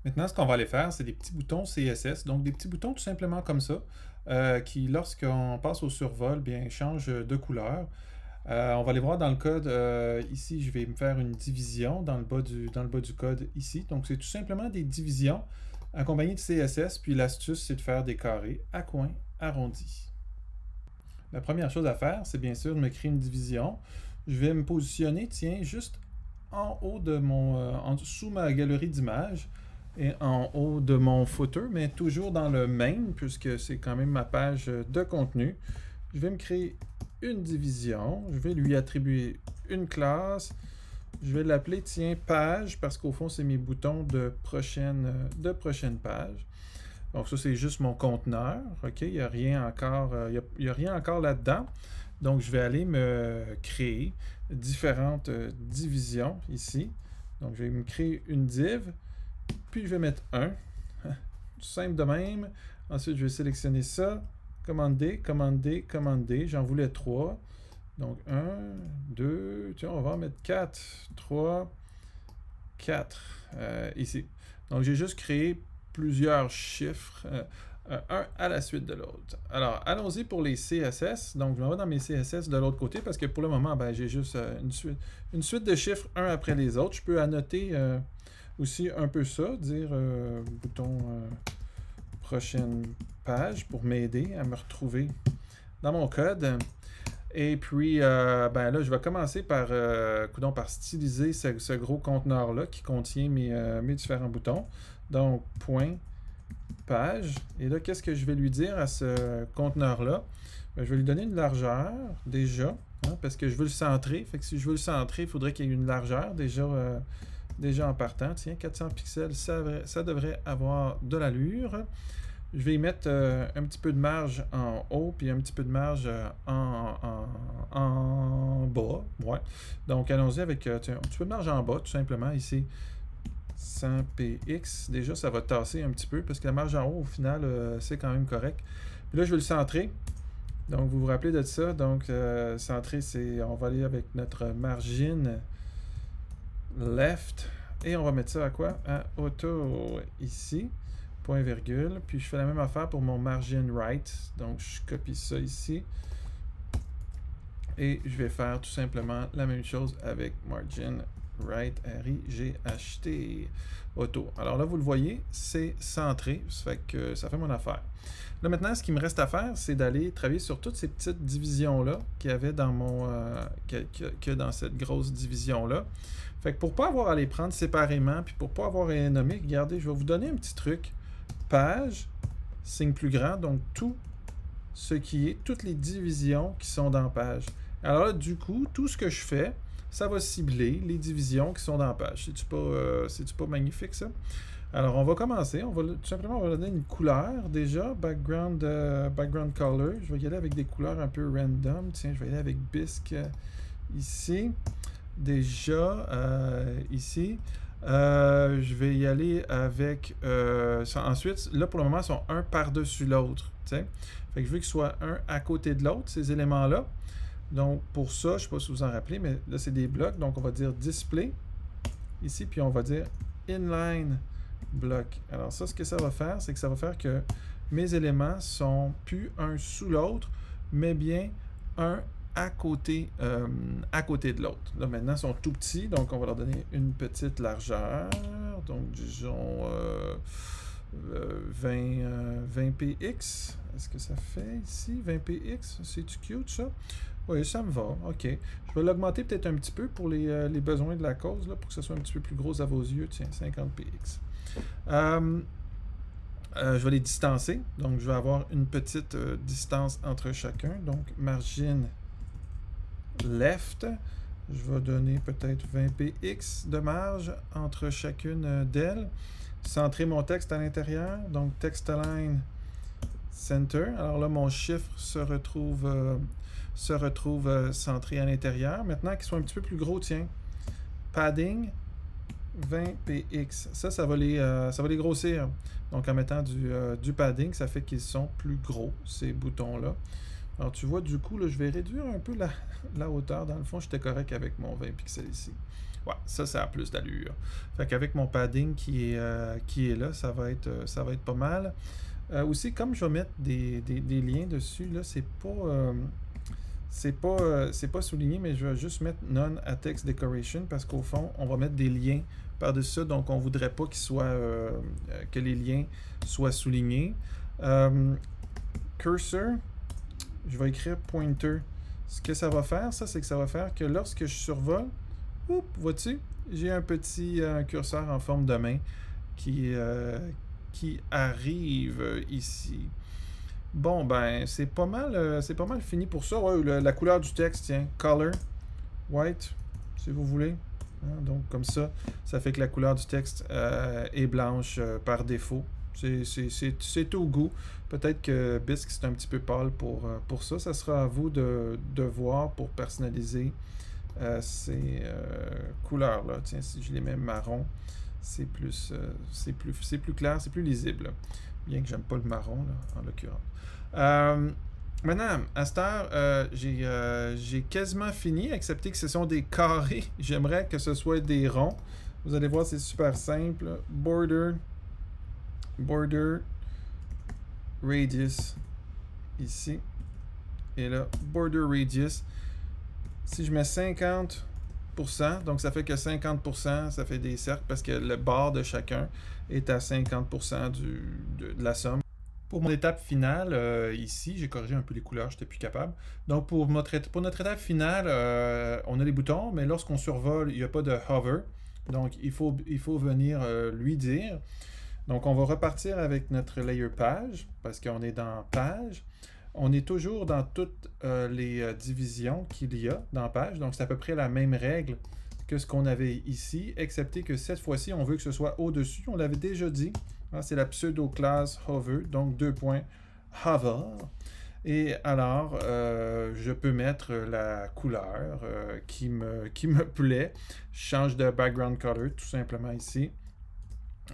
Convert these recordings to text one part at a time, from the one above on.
Maintenant, ce qu'on va aller faire, c'est des petits boutons CSS, donc des petits boutons tout simplement comme ça, qui, lorsqu'on passe au survol, bien, changent de couleur. On va aller voir dans le code, ici, je vais me faire une division dans le bas du code ici. Donc, c'est tout simplement des divisions accompagnées de CSS, puis l'astuce, c'est de faire des carrés à coins arrondis. La première chose à faire, c'est bien sûr de me créer une division. Je vais me positionner, tiens, juste en haut de sous ma galerie d'images et en haut de mon footer, mais toujours dans le main, puisque c'est quand même ma page de contenu. Je vais me créer une division. Je vais lui attribuer une classe. Je vais l'appeler, tiens, page, parce qu'au fond, c'est mes boutons de prochaine page. Donc ça, c'est juste mon conteneur. OK, il n'y a rien encore, il y a rien encore là-dedans. Donc, je vais aller me créer différentes divisions ici. Donc, je vais me créer une div, puis je vais mettre 1. Tout simple de même. Ensuite, je vais sélectionner ça. Commande D, commande D, commande D. J'en voulais 3. Donc, 1, 2, tiens, on va en mettre 4, 3, 4 ici. Donc, j'ai juste créé plusieurs chiffres, un à la suite de l'autre. Alors, allons-y pour les CSS. Donc, je m'en vais dans mes CSS de l'autre côté parce que pour le moment, ben, j'ai juste une suite de chiffres un après les autres. Je peux annoter aussi un peu ça, dire bouton prochaine page pour m'aider à me retrouver dans mon code. Et puis, ben là, je vais commencer par, par styliser ce gros conteneur-là qui contient mes différents boutons. Donc, point, page. Et là, qu'est-ce que je vais lui dire à ce conteneur-là? Ben, je vais lui donner une largeur, déjà, hein, parce que je veux le centrer. Fait que si je veux le centrer, il faudrait qu'il y ait une largeur, déjà en partant. Tiens, 400 pixels, ça devrait avoir de l'allure. Je vais y mettre un petit peu de marge en haut, puis un petit peu de marge en bas. Ouais. Donc, allons-y avec un petit peu de marge en bas, tout simplement, ici. 100px. Déjà, ça va tasser un petit peu, parce que la marge en haut, au final, c'est quand même correct. Puis là, je vais le centrer. Donc, vous vous rappelez de ça. Donc, centrer, c'est... On va aller avec notre margin left. Et on va mettre ça à quoi? À auto, ici. Point virgule. Puis je fais la même affaire pour mon margin right. Donc je copie ça ici. Et je vais faire tout simplement la même chose avec margin right, R-I-G-H-T, auto. Alors là, vous le voyez, c'est centré. Ça fait que ça fait mon affaire. Là maintenant, ce qui me reste à faire, c'est d'aller travailler sur toutes ces petites divisions-là qu'il y avait dans que dans cette grosse division-là. Fait que pour pas avoir à les prendre séparément, puis pour pas avoir à les nommer, regardez, je vais vous donner un petit truc. Page, signe plus grand, donc tout ce qui est, toutes les divisions qui sont dans page. Alors là, du coup, tout ce que je fais, ça va cibler les divisions qui sont dans page. C'est-tu pas magnifique, ça? Alors, on va commencer. On va tout simplement on va donner une couleur déjà, background color. Je vais y aller avec des couleurs un peu random. Tiens, je vais y aller avec bisque ici. Déjà, ici. Je vais y aller avec... ensuite, là, pour le moment, ils sont un par-dessus l'autre. Fait que je veux qu'ils soient un à côté de l'autre, ces éléments-là. Donc, pour ça, je ne sais pas si vous en rappelez, mais là, c'est des blocs. Donc, on va dire display ici, puis on va dire inline block. Alors, ça, ce que ça va faire, c'est que ça va faire que mes éléments sont plus un sous l'autre, mais bien un à côté de l'autre. Là, maintenant, ils sont tout petits, donc on va leur donner une petite largeur. Donc, disons 20px. Est-ce que ça fait ici 20px? C'est-tu cute, ça? Oui, ça me va. OK. Je vais l'augmenter peut-être un petit peu pour les besoins de la cause, là, pour que ce soit un petit peu plus gros à vos yeux. Tiens, 50px. Je vais les distancer. Donc, je vais avoir une petite distance entre chacun. Donc, margin left. Je vais donner peut-être 20px de marge entre chacune d'elles. Centrer mon texte à l'intérieur. Donc, text align center. Alors là, mon chiffre se retrouve centré à l'intérieur. Maintenant, qu'il soit un petit peu plus gros, tiens. Padding 20px. Ça va les grossir. Donc, en mettant du padding, ça fait qu'ils sont plus gros, ces boutons-là. Alors, tu vois, du coup, là, je vais réduire un peu la hauteur. Dans le fond, j'étais correct avec mon 20 pixels ici. Ouais, ça a plus d'allure. Fait qu'avec mon padding qui est là, ça va être pas mal. Aussi, comme je vais mettre des liens dessus, là, c'est pas souligné, mais je vais juste mettre Non-Text Decoration parce qu'au fond, on va mettre des liens par-dessus ça, donc on voudrait pas que les liens soient soulignés. Cursor, je vais écrire pointer. Ce que ça va faire, c'est que ça va faire que lorsque je survole, vois-tu, j'ai un petit curseur en forme de main qui arrive ici. Bon, ben, c'est pas mal fini pour ça. Ouais, la couleur du texte, tiens, color, white, si vous voulez. Hein, donc, comme ça fait que la couleur du texte est blanche par défaut. C'est au goût. Peut-être que Bisque, c'est un petit peu pâle pour ça. Ça sera à vous de voir pour personnaliser ces couleurs-là. Tiens, si je les mets marron, c'est plus clair, c'est plus lisible. Bien que j'aime pas le marron, là, en l'occurrence. Maintenant, à cette heure, j'ai quasiment fini, excepté que ce sont des carrés. J'aimerais que ce soit des ronds. Vous allez voir, c'est super simple. Border, radius, ici. Et là, border radius. Si je mets 50%, donc ça fait que 50%, ça fait des cercles parce que le bord de chacun est à 50% de la somme. Pour mon étape finale, ici, j'ai corrigé un peu les couleurs, j'étais plus capable. Donc pour notre étape finale, on a les boutons, mais lorsqu'on survole, il n'y a pas de hover. Donc il faut venir lui dire. Donc on va repartir avec notre layer page, parce qu'on est dans page. On est toujours dans toutes les divisions qu'il y a dans page, donc c'est à peu près la même règle que ce qu'on avait ici, excepté que cette fois-ci, on veut que ce soit au-dessus. On l'avait déjà dit, hein, c'est la pseudo-classe hover, donc 2 points hover. Et alors, je peux mettre la couleur qui me plaît. Je change de background color tout simplement ici.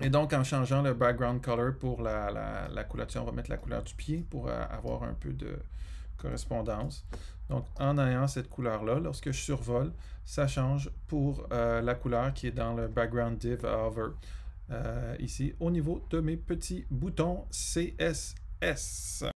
Et donc, en changeant le background color pour la couleur, on va mettre la couleur du pied pour avoir un peu de correspondance. Donc, en ayant cette couleur-là, lorsque je survole, ça change pour la couleur qui est dans le background div hover. Ici, au niveau de mes petits boutons CSS.